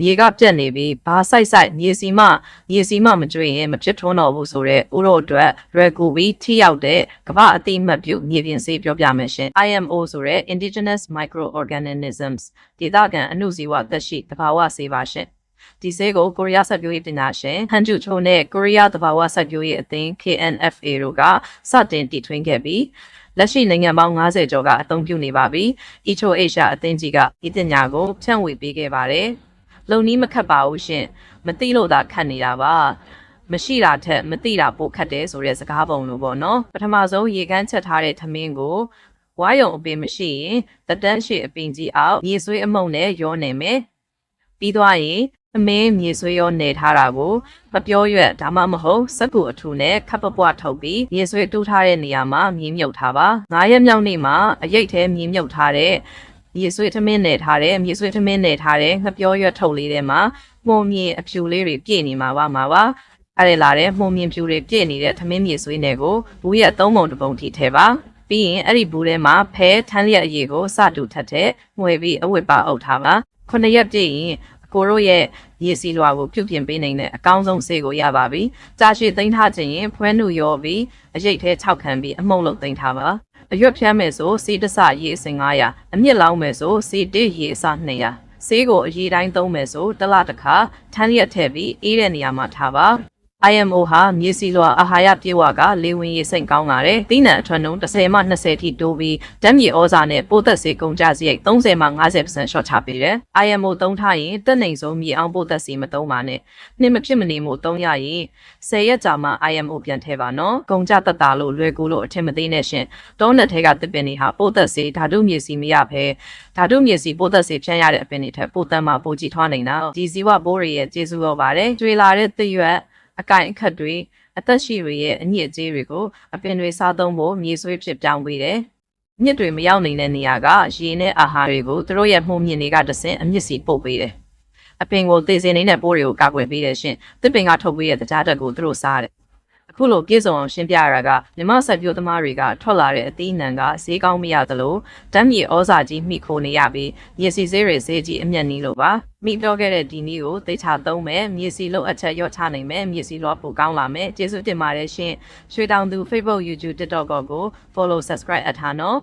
မြေကပြတ်နေပြီးဘာစိုက်မြေစီမမကျွေးရင်မဖြစ်ထွန်းတော့ဘူးဆိုတော့ဥတို့အတွက်ရွယ်ကူပြီးထိရောက်တဲ့ကမ္ဘာအသိအမှတ်ပြုမြေပြင်ဆေးပြောပြမယ်ရှင် IMO ဆိုတဲ့ Indigenous Microorganisms ဒေသခံအဏုဇီဝသက်ရှိသဘာဝဆေးပါရှင်ဒီဆေးကိုကိုရီးယားစိုက်ပျိုးရေးပညာရှင်ဟန်ဂျူချိုနဲ့ကိုရီးယားသဘာဝစိုက်ပျိုးရေးအသင်း KNFA တို့ကစတင်တည်ထွင်ခဲ့ပြီးလက်ရှိနိုင်ငံပေါင်း90ကျော်ကအသုံးပြုနေပါပြီ။ Echo Asia အသင်းကြီးကဒီပညာကိုဖြန့်ဝေပေးခဲ့ပါတယ်။လုံနီးမခတ်ပါဘူးရှင်။မသိလို့သာခတ်နေတာပါ။မရှိတာထက်မသိတာပိုခတ်တယ်ဆိုတဲ့စကားပုံလိုပေါ့နော်။ပထမဆုံးရေကန်းချက်ထားတဲ့ထမင်းကိုဝါယုံအပင်မရှိရင်တတန်းရှိအပင်ကြီးအောက်ရေဆွေးအမုံနဲ့ရောနေမယ်။ပြီးသွားရင်အမင်းမြေဆွေးရောနေထားတာကိုမပြောရွက်ဒါမှမဟုတ်စက်ကူအထူနဲ့ခပ်ပပွားထုတ်ပြီးမြေဆွေးတူးထားတဲ့နေရာမှာမြေမြုပ်ထားပါ9ရက်မြောက်နေ့မှာအရိတ်ထဲမြေမြုပ်ထားတဲ့မြေဆွေးထမင်းနဲ့ထားတဲ့မြေဆွေးထမင်းနဲ့ထားတဲ့ငပြောရွက်ထုတ်လေးထဲမှာမှုံမြေအဖြူလေးတွေပြည့်နေမှာပါအဲ့ဒီလာတဲ့မှုံမြင်ဖြူတွေပြည့်နေတဲ့ထမင်းမြေဆွေးနဲ့ကိုဘူးရဲ့3ပုံတစ်ပုံထိထဲပါပြီးရင်အဲ့ဒီဘူးထဲမှာဖဲထန်းလျက်အရေကိုစတူထက်တဲ့ငွေပြီးအဝတ်ပါအုပ်ထားပါ9ရက်ပြည့်ရင်ကိုတို့ရဲ့ရေစီလွာကိုပြုပြင်ပေးနိုင်တဲ့အကောင်းဆုံးဆေးကိုရပါပြီ။ကြာရှည်သိမ်းထားခြင်းရင်ဖွဲနှုတ်ရောပြီးအရိတ်ထဲ6ခံပြီးအမှုန့်လုပ်သိမ်းထားပါ။အရွက်ဖြန်းမယ်ဆိုစီတဆရေအစင်900အမြင့်လောင်းမယ်ဆိုစီ1ရေအစ200ဆေးကိုအရေးတိုင်းသုံးမယ်ဆိုတစ်လတစ်ခါထန်းရက်ထည့်ပြီးအေးတဲ့နေရာမှာထားပါ။ IMO ဟာမြေစီလွာအာဟာရပြေဝကလေဝင်ရေစိတ်ကောင်းလာတယ်။သီးနှံအထွန်းနှုန်း10မှ20ထိတိုးပြီးဓာတ်မြေဩဇာနဲ့ပိုးသက်စေကုန်ကြစရိတ်30မှ50% ရှော့ချပေးတယ်။ IMO သုံးထားရင်တက်နိုင်ဆုံးမြေအောင်ပိုးသက်စေမသုံးပါနဲ့။နှစ်မဖြစ်မနေမို့သုံးရရင်10ရက်ကြာမှ IMO ပြန်ထည့်ပါနော်။ကုန်ကြတက်တာလို့လွယ်ကူလို့အထင်မသေးနဲ့ရှင်။တောနဲ့ထဲကတစ်ပင်တွေဟာပိုးသက်စေဓာတုမြေစီမရဖဲဓာတုမြေစီပိုးသက်စေဖြန့်ရတဲ့အပင်တွေထက်ပိုတမ်းမှပိုကြည့်ထွားနေတာ။ဒီဇီဝပိုးတွေရဲ့ကျေးဇူးရောပါတယ်။ကျွေလာတဲ့သရွက်အကင်အခက်တွေအသက်ရှိတွေရဲ့အညစ်အကြေးတွေကိုအပင်တွေစားသုံးဖို့မြေဆွေးဖြစ်ပြောင်းပေးတယ်။မြစ်တွေမရောက်နေတဲ့နေရာကရေနဲ့အာဟာရတွေကိုသူတို့ရဲ့မှုမြင့်တွေကတဆင့်အမြစ်စီပို့ပေးတယ်။အပင်ကိုသေစေနေတဲ့ပိုးတွေကိုကာကွယ်ပေးတယ်ရှင်။သစ်ပင်ကထုတ်ပေးတဲ့တရားတက်ကိုသူတို့စားတယ်။အခုလိုပြည့်စုံအောင်ရှင်းပြရတာကမြမဆက်ပြိုးသမားတွေကထွက်လာတဲ့အသီးနှံကဈေးကောင်းမရသလိုဓာတ်မြေဩဇာကြီးမိခိုနေရပြီးမြေစီဆေးတွေဈေးကြီးအမျက်နီးလို့ပါမိပြောခဲ့တဲ့ဒီနည်းကိုသိချသုံးမယ်မြေစီလုံးအချက်ရော့ချနိုင်မယ်မြေစီလောပိုကောင်းလာမယ်ကျေးဇူးတင်ပါတယ်ရှင်ရွှေတောင်သူ Facebook YouTube TikTok ကို follow subscribe အထားနော်